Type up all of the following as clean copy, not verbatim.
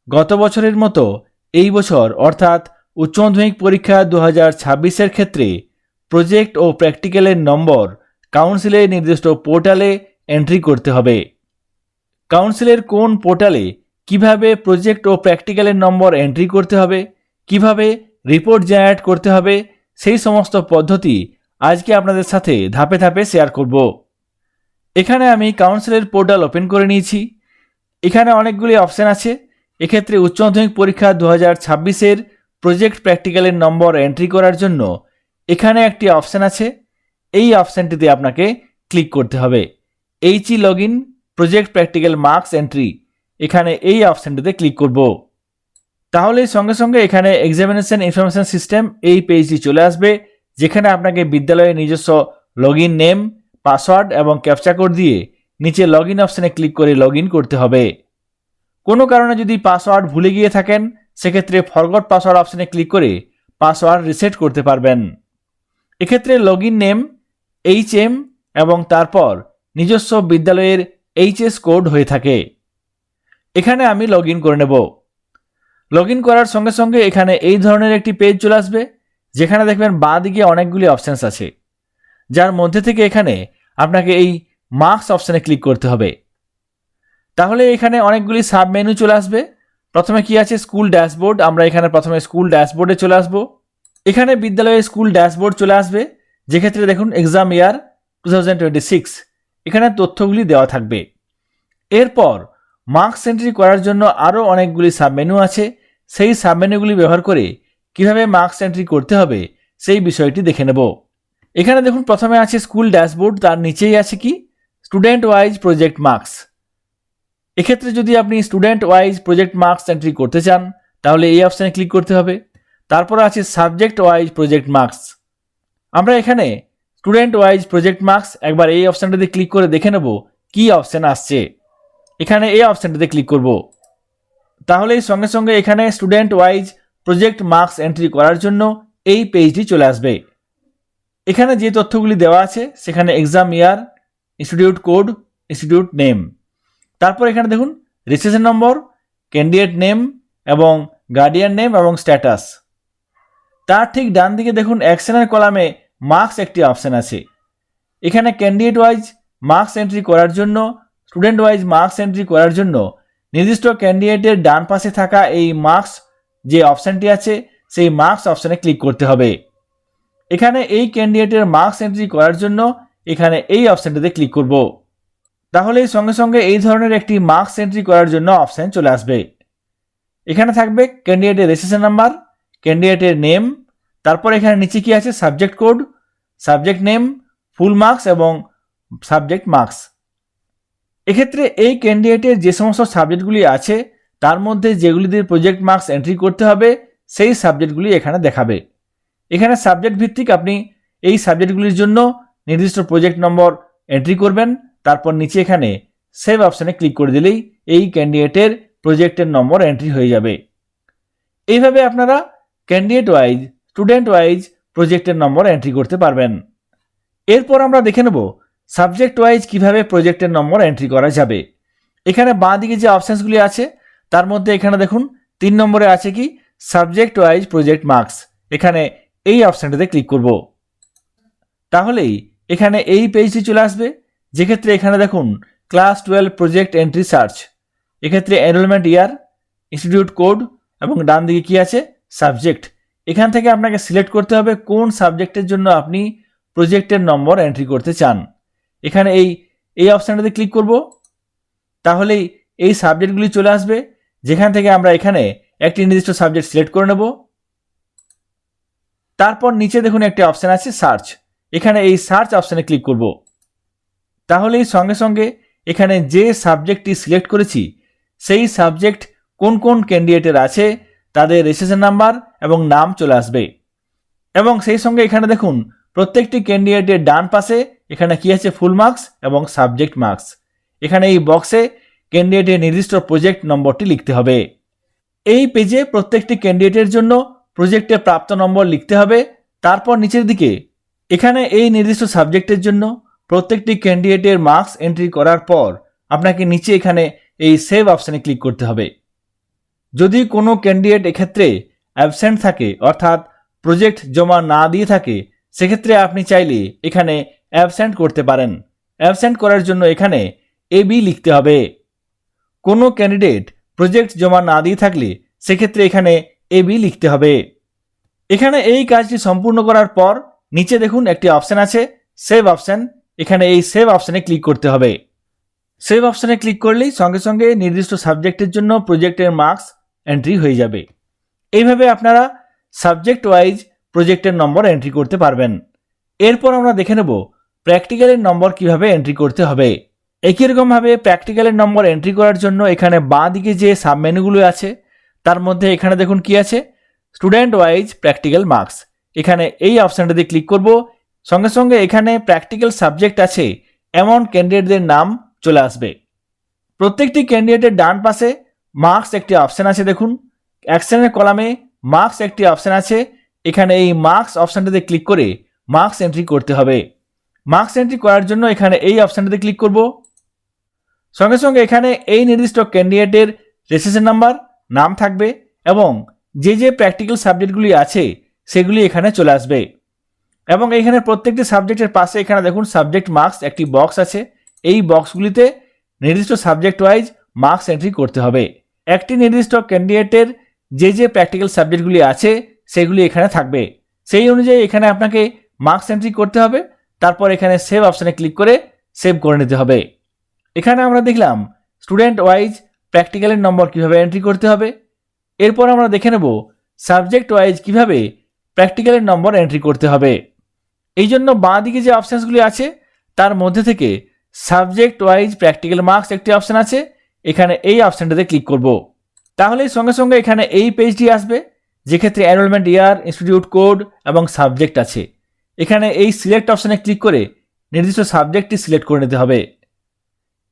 গত বছরের মতো এই বছর অর্থাৎ উচ্চ মাধ্যমিক পরীক্ষা 2026-এর ক্ষেত্রে প্রজেক্ট ও প্র্যাকটিক্যালের নম্বর কাউন্সিলের নির্দিষ্ট পোর্টালে এন্ট্রি করতে হবে। কাউন্সিলের কোন পোর্টালে কিভাবে প্রজেক্ট ও প্র্যাকটিক্যালের নম্বর এন্ট্রি করতে হবে, কিভাবে রিপোর্ট জেনারেট করতে হবে, সেই সমস্ত পদ্ধতি আজকে আপনাদের সাথে ধাপে ধাপে শেয়ার করব। এখানে আমি কাউন্সিলের পোর্টাল ওপেন করে নিয়েছি। এখানে অনেকগুলি অপশান আছে। এক্ষেত্রে উচ্চ মাধ্যমিক পরীক্ষা 2026-এর প্রজেক্ট প্র্যাকটিক্যালের নম্বর এন্ট্রি করার জন্য এখানে একটি অপশান আছে। এই অপশানটিতে আপনাকে ক্লিক করতে হবে। HE login project practical marks entry, এখানে এই অপশানটিতে ক্লিক করব। তাহলে সঙ্গে সঙ্গে এখানে এক্সামিনেশন ইনফরমেশন সিস্টেম এই পেজটি চলে আসবে, যেখানে আপনাকে বিদ্যালয়ের নিজস্ব লগইন নেম, পাসওয়ার্ড এবং ক্যাপচা কোড দিয়ে নিচে লগইন অপশানে ক্লিক করে লগইন করতে হবে। কোনো কারণে যদি পাসওয়ার্ড ভুলে গিয়ে থাকেন, সেক্ষেত্রে ফরগট পাসওয়ার্ড অপশানে ক্লিক করে পাসওয়ার্ড রিসেট করতে পারবেন। এক্ষেত্রে লগইন নেম HM এবং তারপর নিজস্ব বিদ্যালয়ের HS কোড হয়ে থাকে। এখানে আমি লগইন করে নেব। লগইন করার সঙ্গে সঙ্গে এখানে এই ধরনের একটি পেজ চলে আসবে, যেখানে দেখবেন বাঁ দিকে অনেকগুলি অপশানস আছে, যার মধ্যে থেকে এখানে আপনাকে এই মার্কস অপশানে ক্লিক করতে হবে। তাহলে এখানে অনেকগুলি সাব মেনু চলে আসবে। প্রথমে কি আছে, স্কুল ড্যাশবোর্ড। আমরা এখানে প্রথমে স্কুল ড্যাশবোর্ডে চলে আসব। এখানে বিদ্যালয়ের স্কুল ড্যাশবোর্ড চলে আসবে, যেক্ষেত্রে দেখুন এক্সাম ইয়ার 2026 এখানে তথ্যগুলি দেওয়া থাকবে। এরপর মার্কস এন্ট্রি করার জন্য আরও অনেকগুলি সাব মেনু আছে। সেই সাব মেনুগুলি ব্যবহার করে কিভাবে মার্কস এন্ট্রি করতে হবে সেই বিষয়টি দেখে নেব। এখানে দেখুন প্রথমে আছে স্কুল ড্যাশবোর্ড, তার নিচেই আছে কি স্টুডেন্ট ওয়াইজ প্রজেক্ট মার্কস। এক্ষেত্রে যদি আপনি student wise project marks entry করতে চান, তাহলে এই অপশানে ক্লিক করতে হবে। তারপর আছে সাবজেক্ট ওয়াইজ প্রজেক্ট মার্কস। আমরা এখানে স্টুডেন্ট ওয়াইজ প্রজেক্ট মার্কস একবার এই অপশানটাতে ক্লিক করে দেখে নেব কি অপশান আসছে। এখানে এই অপশানটাতে ক্লিক করব। তাহলে সঙ্গে সঙ্গে এখানে student wise project marks entry করার জন্য এই পেজটি চলে আসবে। এখানে যে তথ্যগুলি দেওয়া আছে সেখানে এক্সাম ইয়ার, ইনস্টিটিউট কোড, ইনস্টিটিউট নেম, তারপর এখানে দেখুন রেজিস্ট্রেশন নম্বর, ক্যান্ডিডেট নেম এবং গার্ডিয়ান নেম এবং স্ট্যাটাস। তার ঠিক ডান দিকে দেখুন অ্যাকশনের কলামে মার্কস একটি অপশান আছে। এখানে ক্যান্ডিডেট ওয়াইজ মার্কস এন্ট্রি করার জন্য, স্টুডেন্ট ওয়াইজ মার্কস এন্ট্রি করার জন্য নির্দিষ্ট ক্যান্ডিডেটের ডান পাশে থাকা এই মার্কস যে অপশানটি আছে সেই মার্কস অপশানে ক্লিক করতে হবে। এখানে এই ক্যান্ডিডেটের মার্কস এন্ট্রি করার জন্য এখানে এই অপশানটিতে ক্লিক করব। তাহলে সঙ্গে সঙ্গে এই ধরনের একটি মার্কস এন্ট্রি করার জন্য অপশান চলে আসবে। এখানে থাকবে ক্যান্ডিডেটের রেজিস্ট্রেশন নাম্বার, ক্যান্ডিডেটের নেম, তারপর এখানে নিচে কি আছে subject code, subject name, full marks এবং সাবজেক্ট মার্কস। এক্ষেত্রে এই ক্যান্ডিডেটের যে সমস্ত সাবজেক্টগুলি আছে তার মধ্যে যেগুলি দিয়ে প্রজেক্ট মার্কস এন্ট্রি করতে হবে সেই সাবজেক্টগুলি এখানে দেখাবে। এখানে সাবজেক্ট ভিত্তিক আপনি এই সাবজেক্টগুলির জন্য নির্দিষ্ট প্রজেক্ট নম্বর এন্ট্রি করবেন। তারপর নিচে এখানে সেভ অপশানে ক্লিক করে দিলেই এই ক্যান্ডিডেটের প্রজেক্টের নম্বর এন্ট্রি হয়ে যাবে। এইভাবে আপনারা ক্যান্ডিডেট ওয়াইজ, স্টুডেন্ট ওয়াইজ প্রজেক্টের নম্বর এন্ট্রি করতে পারবেন। এরপর আমরা দেখে নেব সাবজেক্ট ওয়াইজ কিভাবে প্রজেক্টের নম্বর এন্ট্রি করা যাবে। এখানে বাঁ দিকে যে অপশানসগুলি আছে তার মধ্যে এখানে দেখুন 3 নম্বরে আছে কি সাবজেক্ট ওয়াইজ প্রজেক্ট মার্কস। এখানে এই অপশানটাতে ক্লিক করব। তাহলেই এখানে এই পেজটি চলে আসবে, যেক্ষেত্রে এখানে দেখুন ক্লাস 12 প্রজেক্ট এন্ট্রি সার্চ। এক্ষেত্রে এনরোলমেন্ট ইয়ার, ইনস্টিটিউট কোড এবং ডান দিকে কি আছে সাবজেক্ট। এখান থেকে আপনাকে সিলেক্ট করতে হবে কোন সাবজেক্টের জন্য আপনি প্রজেক্টের নম্বর এন্ট্রি করতে চান। এখানে এই অপশানটাতে ক্লিক করব। তাহলেই এই সাবজেক্টগুলি চলে আসবে, যেখান থেকে আমরা এখানে একটি নির্দিষ্ট সাবজেক্ট সিলেক্ট করে নেব। তারপর নিচে দেখুন একটি অপশান আছে সার্চ। এখানে এই সার্চ অপশানে ক্লিক করব। তাহলেই সঙ্গে সঙ্গে এখানে যে সাবজেক্টটি সিলেক্ট করেছি সেই সাবজেক্ট কোন কোন ক্যান্ডিডেটের আছে তাদের রেজিস্ট্রেশন নাম্বার এবং নাম চলে আসবে। এবং সেই সঙ্গে এখানে দেখুন প্রত্যেকটি ক্যান্ডিডেটের ডান পাশে এখানে কি আছে ফুল মার্কস এবং সাবজেক্ট মার্কস। এখানে এই বক্সে ক্যান্ডিডেটের নির্দিষ্ট প্রজেক্ট নম্বরটি লিখতে হবে। এই পেজে প্রত্যেকটি ক্যান্ডিডেটের জন্য প্রজেক্টে প্রাপ্ত নম্বর লিখতে হবে। তারপর নিচের দিকে এখানে এই নির্দিষ্ট সাবজেক্টের জন্য প্রত্যেকটি ক্যান্ডিডেটের মার্কস এন্ট্রি করার পর আপনাকে নিচে এখানে এই সেভ অপশানে ক্লিক করতে হবে। যদি কোনো ক্যান্ডিডেট এক্ষেত্রে অ্যাবসেন্ট থাকে অর্থাৎ প্রজেক্ট জমা না দিয়ে থাকে সেক্ষেত্রে আপনি চাইলে এখানে অ্যাবসেন্ট করতে পারেন। অ্যাবসেন্ট করার জন্য এখানে এবি লিখতে হবে। কোনো ক্যান্ডিডেট প্রজেক্ট জমা না দিয়ে থাকলে সেক্ষেত্রে এখানে এবি লিখতে হবে। এখানে এই কাজটি সম্পূর্ণ করার পর নিচে দেখুন একটি অপশন আছে সেভ অপশন, এখানে এই সেভ অপশনে ক্লিক করতে হবে। সেভ অপশনে ক্লিক করলেই সঙ্গে সঙ্গে নির্দিষ্ট সাবজেক্টের জন্য প্রজেক্টের মার্কস এন্ট্রি হয়ে যাবে। এইভাবে আপনারা সাবজেক্ট ওয়াইজ প্রজেক্টের নম্বর এন্ট্রি করতে পারবেন। এরপর আমরা দেখে নেব প্র্যাকটিক্যালের নম্বর কিভাবে এন্ট্রি করতে হবে। একই রকমভাবে প্র্যাকটিক্যালের নম্বর এন্ট্রি করার জন্য এখানে বাঁ দিকে যে সাব মেনুগুলো আছে তার মধ্যে এখানে দেখুন কি আছে, স্টুডেন্ট ওয়াইজ প্র্যাকটিক্যাল মার্কস। এখানে এই অপশানটাতে ক্লিক করব, সঙ্গে সঙ্গে এখানে প্র্যাকটিক্যাল সাবজেক্ট আছে এমন ক্যান্ডিডেটদের নাম চলে আসবে। প্রত্যেকটি ক্যান্ডিডেটের ডান পাশে মার্কস একটি অপশান আছে, দেখুন অ্যাকশনের কলামে মার্কস একটি অপশান আছে। এখানে এই মার্কস অপশানটাতে ক্লিক করে মার্কস এন্ট্রি করতে হবে। মার্কস এন্ট্রি করার জন্য এখানে এই অপশানটাতে ক্লিক করব, সঙ্গে সঙ্গে এখানে এই নির্দিষ্ট ক্যান্ডিডেটের রেজিস্ট্রেশন নাম্বার, নাম থাকবে এবং যে যে প্র্যাকটিক্যাল সাবজেক্টগুলি আছে সেগুলি এখানে চলে আসবে। এবং এখানে প্রত্যেকটি সাবজেক্টের পাশে এখানে দেখুন সাবজেক্ট মার্কস একটি বক্স আছে, এই বক্সগুলিতে নির্দিষ্ট সাবজেক্ট ওয়াইজ মার্কস এন্ট্রি করতে হবে। একটি নির্দিষ্ট ক্যান্ডিডেটের যে যে প্র্যাকটিক্যাল সাবজেক্টগুলি আছে সেগুলি এখানে থাকবে, সেই অনুযায়ী এখানে আপনাকে মার্কস এন্ট্রি করতে হবে। তারপর এখানে সেভ অপশানে ক্লিক করে সেভ করে নিতে হবে। এখানে আমরা দেখলাম স্টুডেন্ট ওয়াইজ প্র্যাকটিক্যালের নম্বর কিভাবে এন্ট্রি করতে হবে। এরপর আমরা দেখে নেব সাবজেক্ট ওয়াইজ কিভাবে প্র্যাকটিক্যালের নম্বর এন্ট্রি করতে হবে। এই জন্য বাঁ দিকে যে অপশানসগুলি আছে তার মধ্যে থেকে সাবজেক্ট ওয়াইজ প্র্যাকটিক্যাল মার্কস একটি অপশান আছে, এখানে এই অপশানটাতে ক্লিক করব। তাহলে সঙ্গে সঙ্গে এখানে এই পেজটি আসবে যেক্ষেত্রে এনরোলমেন্ট ইয়ার, ইনস্টিটিউট কোড এবং সাবজেক্ট আছে। এখানে এই সিলেক্ট অপশানে ক্লিক করে নির্দিষ্ট সাবজেক্টটি সিলেক্ট করে নিতে হবে।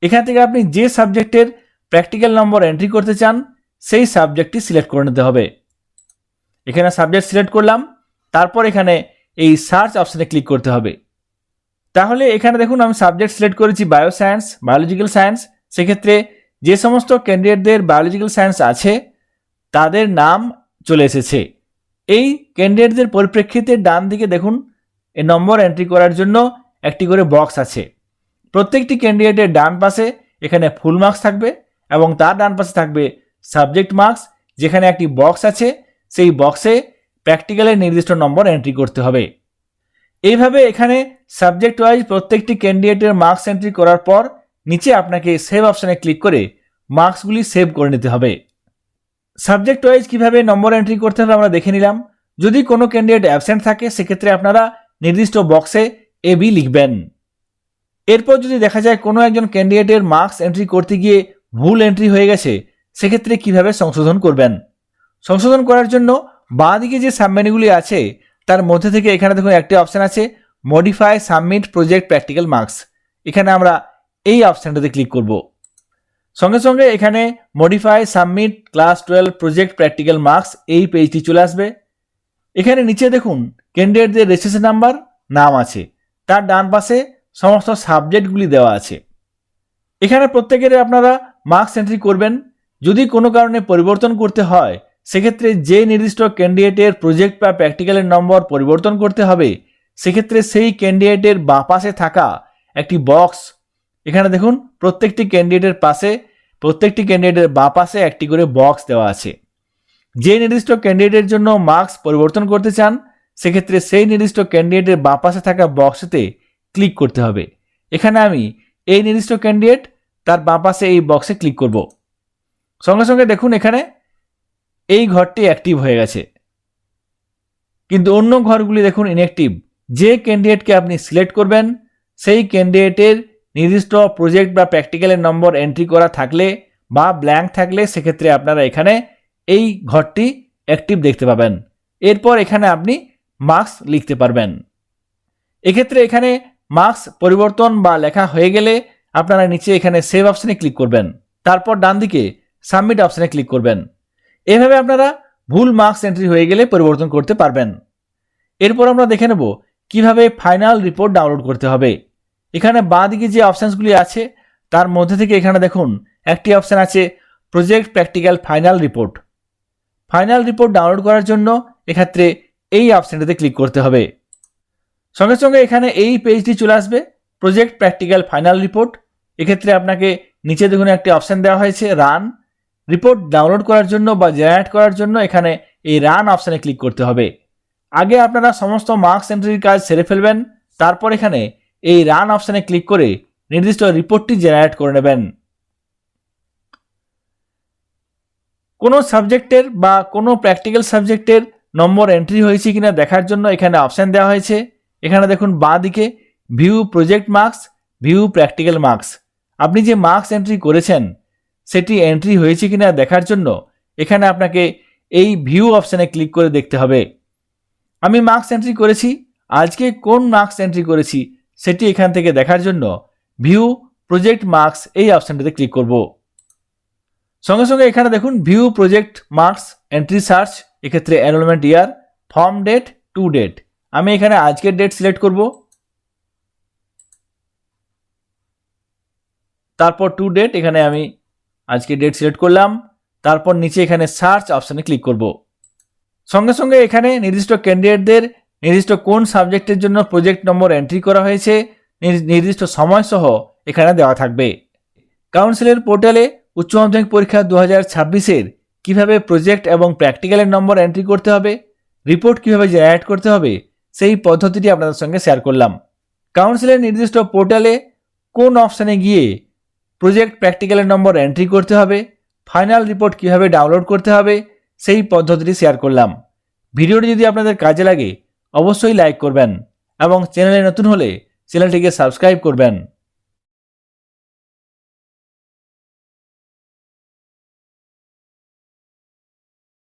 এখান থেকে আপনি যে সাবজেক্টের প্র্যাকটিক্যাল নম্বর এন্ট্রি করতে চান সেই সাবজেক্টটি সিলেক্ট করে নিতে হবে। এখানে সাবজেক্ট সিলেক্ট করলাম, তারপর এখানে এই সার্চ অপশানে ক্লিক করতে হবে। তাহলে এখানে দেখুন আমি সাবজেক্ট সিলেক্ট করেছি বায়োসায়েন্স, বায়োলজিক্যাল সায়েন্স। সেক্ষেত্রে যে সমস্ত ক্যান্ডিডেটদের বায়োলজিক্যাল সায়েন্স আছে তাদের নাম চলে এসেছে। এই ক্যান্ডিডেটদের পরিপ্রেক্ষিতে ডান দিকে দেখুন এই নম্বর এন্ট্রি করার জন্য একটি করে বক্স আছে। প্রত্যেকটি ক্যান্ডিডেটের ডান পাশে এখানে ফুল মার্কস থাকবে এবং তার ডান পাশে থাকবে সাবজেক্ট মার্কস, যেখানে একটি বক্স আছে, সেই বক্সে প্র্যাকটিক্যালের নির্দিষ্ট নম্বর এন্ট্রি করতে হবে। এইভাবে এখানে সাবজেক্ট ওয়াইজ প্রত্যেকটি ক্যান্ডিডেটের মার্কস এন্ট্রি করার পর নিচে আপনাকে সেভ অপশানে ক্লিক করে মার্কসগুলি সেভ করে নিতে হবে। সাবজেক্ট ওয়াইজ কিভাবে নম্বর এন্ট্রি করতে হবে আমরা দেখে নিলাম। যদি কোনো ক্যান্ডিডেট অ্যাবসেন্ট থাকে সেক্ষেত্রে আপনারা নির্দিষ্ট বক্সে এবি লিখবেন। এরপর যদি দেখা যায় কোনো একজন ক্যান্ডিডেটের মার্কস এন্ট্রি করতে গিয়ে ভুল এন্ট্রি হয়ে গেছে সেক্ষেত্রে কিভাবে সংশোধন করবেন। সংশোধন করার জন্য বাঁ দিকে যে সাবমেনুগুলি আছে তার মধ্যে থেকে এখানে দেখুন একটি অপশান আছে modify submit project practical marks. এখানে আমরা এই অপশানটাতে ক্লিক করব। সঙ্গে সঙ্গে এখানে modify submit class 12 project practical marks এই পেজটি চলে আসবে। এখানে নিচে দেখুন ক্যান্ডিডেটদের রেজিস্ট্রেশন নাম্বার, নাম আছে, তার ডান পাশে সমস্ত সাবজেক্টগুলি দেওয়া আছে। এখানে প্রত্যেকের আপনারা মার্কস এন্ট্রি করবেন। যদি কোনো কারণে পরিবর্তন করতে হয় সেক্ষেত্রে যে নির্দিষ্ট ক্যান্ডিডেটের প্রজেক্ট বা প্র্যাকটিক্যালের নম্বর পরিবর্তন করতে হবে সেক্ষেত্রে সেই ক্যান্ডিডেটের বাঁ পাশে থাকা একটি বক্স, এখানে দেখুন প্রত্যেকটি ক্যান্ডিডেটের বাঁ পাশে একটি করে বক্স দেওয়া আছে। যে নির্দিষ্ট ক্যান্ডিডেটের জন্য মার্কস পরিবর্তন করতে চান সেক্ষেত্রে সেই নির্দিষ্ট ক্যান্ডিডেটের বাঁ পাশে থাকা বক্সেতে ক্লিক করতে হবে। এখানে আমি এই নির্দিষ্ট ক্যান্ডিডেট, তার বাঁ পাশে এই বক্সে ক্লিক করব। সঙ্গে সঙ্গে দেখুন এখানে এই ঘরটি অ্যাক্টিভ হয়ে গেছে, কিন্তু অন্য ঘরগুলি দেখুন ইনঅ্যাক্টিভ। যে ক্যান্ডিডেটকে আপনি সিলেক্ট করবেন সেই ক্যান্ডিডেটের নির্দিষ্ট প্রজেক্ট বা প্র্যাকটিক্যালের নম্বর এন্ট্রি করা থাকলে বা ব্ল্যাঙ্ক থাকলে সেক্ষেত্রে আপনারা এখানে এই ঘরটি অ্যাক্টিভ দেখতে পাবেন। এরপর এখানে আপনি মার্কস লিখতে পারবেন। এক্ষেত্রে এখানে মার্কস পরিবর্তন বা লেখা হয়ে গেলে আপনারা নিচে এখানে সেভ অপশানে ক্লিক করবেন, তারপর ডান দিকে সাবমিট অপশানে ক্লিক করবেন। এভাবে আপনারা ভুল মার্কস এন্ট্রি হয়ে গেলে পরিবর্তন করতে পারবেন। এরপর আমরা দেখে নেব কিভাবে ফাইনাল রিপোর্ট ডাউনলোড করতে হবে। এখানে বাঁ দিকে যে অপশানসগুলি আছে তার মধ্যে থেকে এখানে দেখুন একটি অপশান আছে project practical final report. Final report download করার জন্য এক্ষেত্রে এই অপশনটাতে ক্লিক করতে হবে। সঙ্গে সঙ্গে এখানে এই পেজটি চলে আসবে, প্রজেক্ট প্র্যাকটিক্যাল ফাইনাল রিপোর্ট। এক্ষেত্রে আপনাকে নিচে দেখুন একটি অপশন দেওয়া হয়েছে রান। রিপোর্ট ডাউনলোড করার জন্য বা জেনারেট করার জন্য এখানে এই রান অপশানে ক্লিক করতে হবে। আগে আপনারা সমস্ত মার্কস এন্ট্রির কাজ সেরে ফেলবেন, তারপর এখানে এই রান অপশানে ক্লিক করে নির্দিষ্ট রিপোর্টটি জেনারেট করে নেবেন। কোনো সাবজেক্টের বা কোনো প্র্যাকটিক্যাল সাবজেক্টের নম্বর এন্ট্রি হয়েছে কিনা দেখার জন্য এখানে অপশান দেওয়া হয়েছে। এখানে দেখুন বাঁ দিকে view project marks, view practical marks. আপনি যে মার্কস এন্ট্রি করেছেন সেটি এন্ট্রি হয়েছে কিনা দেখার জন্য এখানে আপনাকে এই ভিউ অপশানে ক্লিক করে দেখতে হবে। আমি মার্কস এন্ট্রি করেছি, আজকে কোন মার্কস এন্ট্রি করেছি সেটি এখান থেকে দেখার জন্য ভিউ প্রজেক্ট মার্কস এই অপশানটিতে ক্লিক করব। সঙ্গে সঙ্গে এখানে দেখুন view project marks entry search, এক্ষেত্রে enrolment year, form date, to date. আমি এখানে আজকের ডেট সিলেক্ট করব, তারপর টু ডেট, এখানে আমি আজকের ডেট সিলেক্ট করলাম, তারপর নিচে এখানে সার্চ অপশানে ক্লিক করব। সঙ্গে সঙ্গে এখানে নির্দিষ্ট ক্যান্ডিডেটদের নির্দিষ্ট কোন সাবজেক্টের জন্য প্রজেক্ট নম্বর এন্ট্রি করা হয়েছে নির্দিষ্ট সময় সহ এখানে দেওয়া থাকবে। কাউন্সিলের পোর্টালে উচ্চ মাধ্যমিক পরীক্ষা 2026-এর কীভাবে প্রজেক্ট এবং প্র্যাকটিক্যালের নম্বর এন্ট্রি করতে হবে, রিপোর্ট কীভাবে জেনারেট করতে হবে সেই পদ্ধতিটি আপনাদের সঙ্গে শেয়ার করলাম। কাউন্সিলের নির্দিষ্ট পোর্টালে কোন অপশানে গিয়ে প্রজেক্ট প্র্যাকটিক্যালের নম্বর এন্ট্রি করতে হবে, ফাইনাল রিপোর্ট কীভাবে ডাউনলোড করতে হবে সেই পদ্ধতিটি শেয়ার করলাম। ভিডিওটি যদি আপনাদের কাজে লাগে অবশ্যই লাইক করবেন এবং চ্যানেলে নতুন হলে চ্যানেলটিকে সাবস্ক্রাইব করবেন।